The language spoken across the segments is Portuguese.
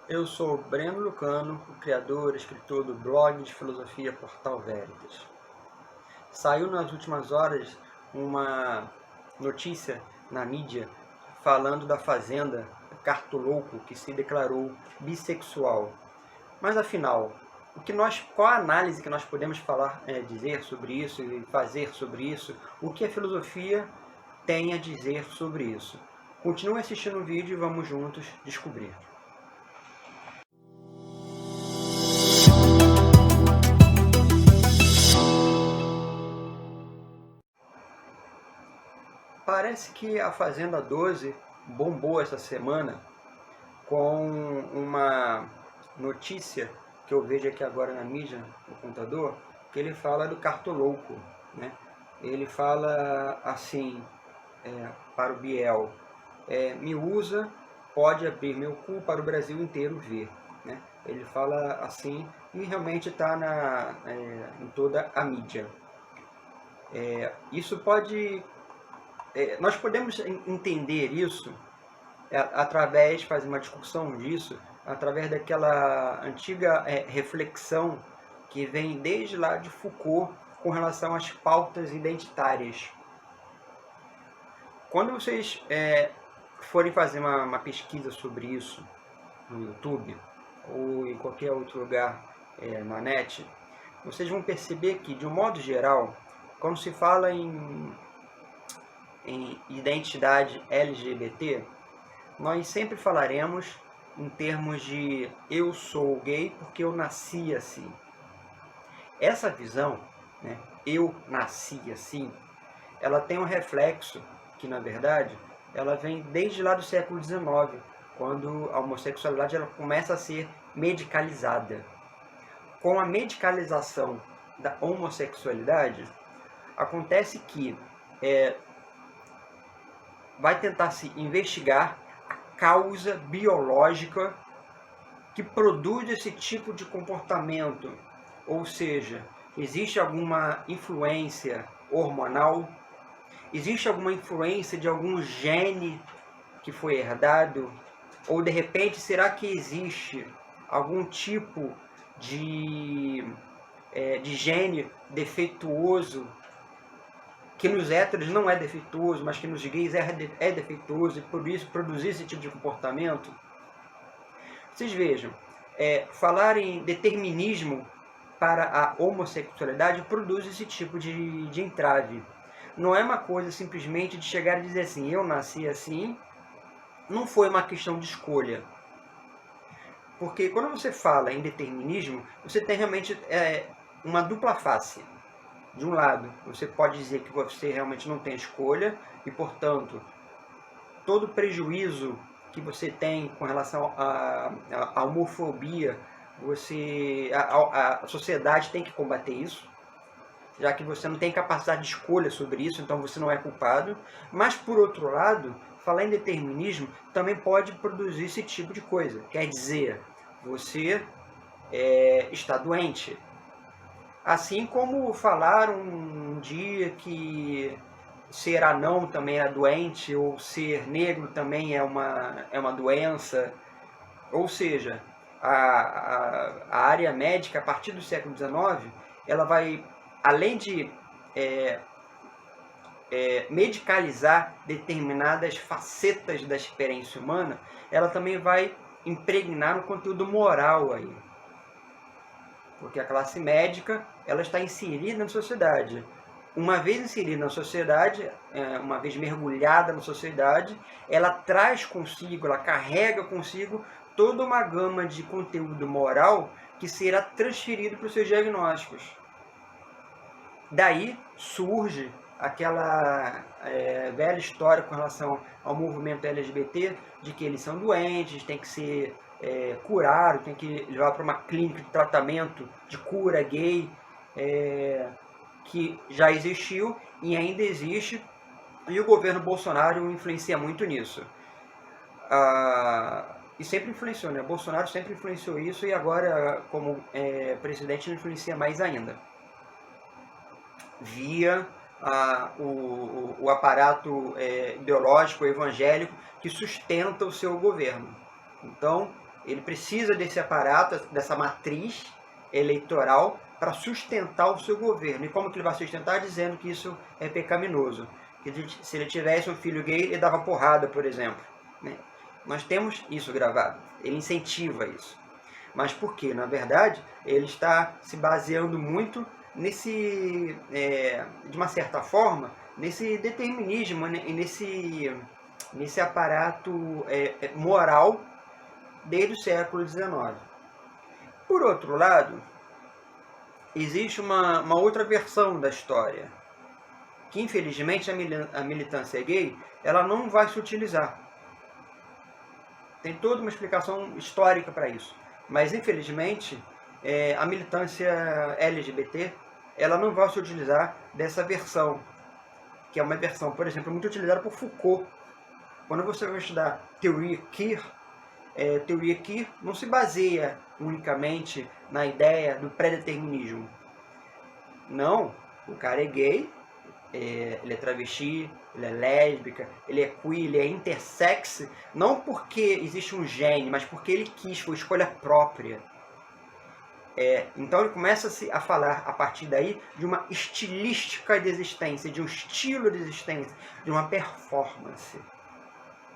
Eu sou Breno Lucano, o criador e escritor do blog de filosofia Portal Veritas. Saiu nas últimas horas uma notícia na mídia falando da fazenda Cartolouco, que se declarou bissexual. Mas afinal, qual a análise que nós podemos dizer sobre isso e fazer sobre isso? O que a filosofia tem a dizer sobre isso? Continue assistindo o vídeo e vamos juntos descobrir. Parece que a Fazenda 12 bombou essa semana com uma notícia que eu vejo aqui agora na mídia, no computador, que ele fala do cartolouco, né? Ele fala assim, para o Biel, me usa, pode abrir meu cu para o Brasil inteiro ver, né? Ele fala assim e realmente está em toda a mídia. Isso pode... nós podemos entender isso fazer uma discussão disso, através daquela antiga reflexão que vem desde lá de Foucault com relação às pautas identitárias. Quando vocês forem fazer uma pesquisa sobre isso no YouTube ou em qualquer outro lugar na net, vocês vão perceber que, de um modo geral, quando se fala em identidade LGBT, nós sempre falaremos em termos de eu sou gay porque eu nasci assim. Essa visão, né, eu nasci assim, ela tem um reflexo que, na verdade, ela vem desde lá do século XIX, quando a homossexualidade ela começa a ser medicalizada. Com a medicalização da homossexualidade, acontece que vai tentar se investigar a causa biológica que produz esse tipo de comportamento. Ou seja, existe alguma influência hormonal? Existe alguma influência de algum gene que foi herdado? Ou, de repente, será que existe algum tipo de gene defeituoso que nos héteros não é defeituoso, mas que nos gays é defeituoso e por isso produzir esse tipo de comportamento? Vocês vejam, falar em determinismo para a homossexualidade produz esse tipo de entrave. Não é uma coisa simplesmente de chegar e dizer assim, eu nasci assim, não foi uma questão de escolha. Porque quando você fala em determinismo, você tem realmente uma dupla face. De um lado, você pode dizer que você realmente não tem escolha e, portanto, todo prejuízo que você tem com relação à homofobia, a sociedade tem que combater isso, já que você não tem capacidade de escolha sobre isso, então você não é culpado. Mas, por outro lado, falar em determinismo também pode produzir esse tipo de coisa. Quer dizer, você está doente. Assim como falar um dia que ser anão também é doente, ou ser negro também é uma doença. Ou seja, a área médica, a partir do século XIX, ela vai, além de medicalizar determinadas facetas da experiência humana, ela também vai impregnar um conteúdo moral aí. Porque a classe médica ela está inserida na sociedade. Uma vez inserida na sociedade, uma vez mergulhada na sociedade, ela traz consigo, ela carrega consigo toda uma gama de conteúdo moral que será transferido para os seus diagnósticos. Daí surge aquela velha história com relação ao movimento LGBT, de que eles são doentes, tem que ser curado, tem que levar para uma clínica de tratamento de cura gay, que já existiu e ainda existe, e o governo Bolsonaro influencia muito nisso. E sempre influenciou, né? Bolsonaro sempre influenciou isso e agora, como presidente, ele influencia mais ainda. Via o aparato ideológico evangélico que sustenta o seu governo. Então, Ele precisa desse aparato, dessa matriz eleitoral para sustentar o seu governo. E como que ele vai sustentar? Dizendo que isso é pecaminoso. Que se ele tivesse um filho gay, ele dava porrada, por exemplo. Né? Nós temos isso gravado. Ele incentiva isso. Mas por quê? Na verdade, ele está se baseando muito nesse, de uma certa forma, nesse determinismo, nesse aparato moral desde o século XIX. Por outro lado, existe uma outra versão da história, que infelizmente a militância gay ela não vai se utilizar. Tem toda uma explicação histórica para isso. Mas infelizmente a militância LGBT ela não vai se utilizar dessa versão, que é uma versão, por exemplo, muito utilizada por Foucault. Quando você vai estudar teoria queer não se baseia unicamente na ideia do pré-determinismo. Não, o cara é gay, ele é travesti, ele é lésbica, ele é queer, ele é intersex, não porque existe um gene, mas porque ele quis, foi escolha própria. Então ele começa a falar a partir daí de uma estilística de existência, de um estilo de existência, de uma performance.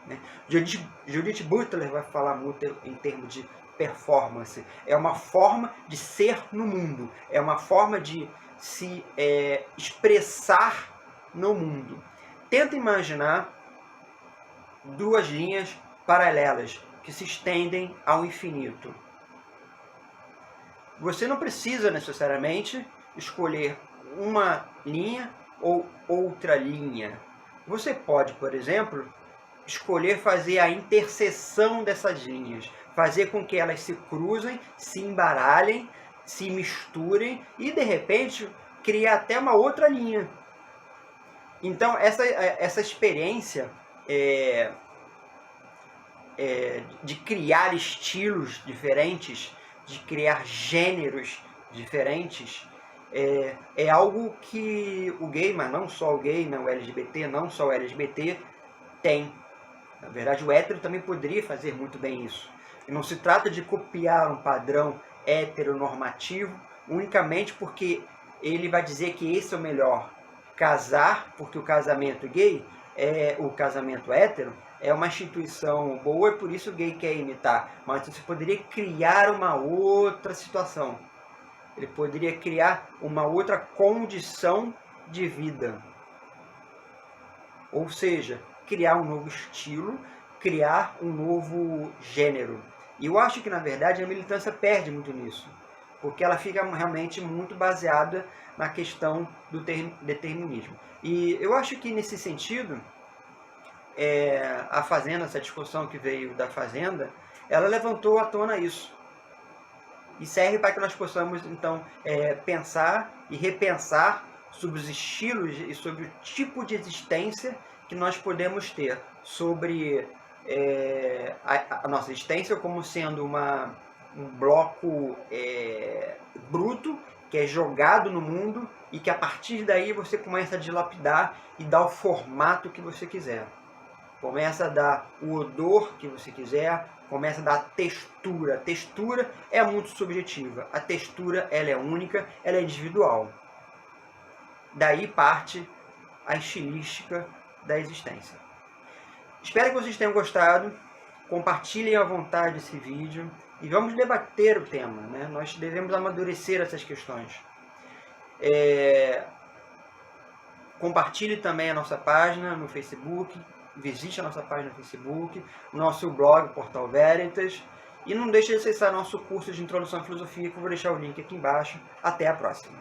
Né? Judith Butler vai falar muito em termos de performance. É uma forma de ser no mundo, é uma forma de se expressar no mundo. Tenta imaginar duas linhas paralelas que se estendem ao infinito. Você não precisa necessariamente escolher uma linha ou outra linha. Você pode, por exemplo, escolher fazer a interseção dessas linhas, fazer com que elas se cruzem, se embaralhem, se misturem e, de repente, criar até uma outra linha. Então, essa experiência de criar estilos diferentes, de criar gêneros diferentes, é algo que o gay, mas não só o gay, né, o LGBT, não só o LGBT, tem. Na verdade, o hétero também poderia fazer muito bem isso. E não se trata de copiar um padrão heteronormativo unicamente porque ele vai dizer que esse é o melhor. Casar, porque o casamento gay, o casamento hétero, é uma instituição boa e por isso o gay quer imitar. Mas você poderia criar uma outra situação. Ele poderia criar uma outra condição de vida. Ou seja, criar um novo estilo, criar um novo gênero. E eu acho que, na verdade, a militância perde muito nisso. Porque ela fica realmente muito baseada na questão do determinismo. E eu acho que, nesse sentido, a Fazenda, essa discussão que veio da Fazenda, ela levantou à tona isso. E serve para que nós possamos, então, pensar e repensar sobre os estilos e sobre o tipo de existência que nós podemos ter, sobre a nossa existência como sendo um bloco bruto, que é jogado no mundo e que a partir daí você começa a dilapidar e dar o formato que você quiser. Começa a dar o odor que você quiser, começa a dar a textura. A textura é muito subjetiva. A textura ela é única, ela é individual. Daí parte a estilística da existência. Espero que vocês tenham gostado. Compartilhem à vontade esse vídeo e vamos debater o tema, né? Nós devemos amadurecer essas questões. Compartilhe também a nossa página no Facebook. Visite a nossa página no Facebook, nosso blog, Portal Veritas. E não deixe de acessar nosso curso de Introdução à Filosofia, que eu vou deixar o link aqui embaixo. Até a próxima!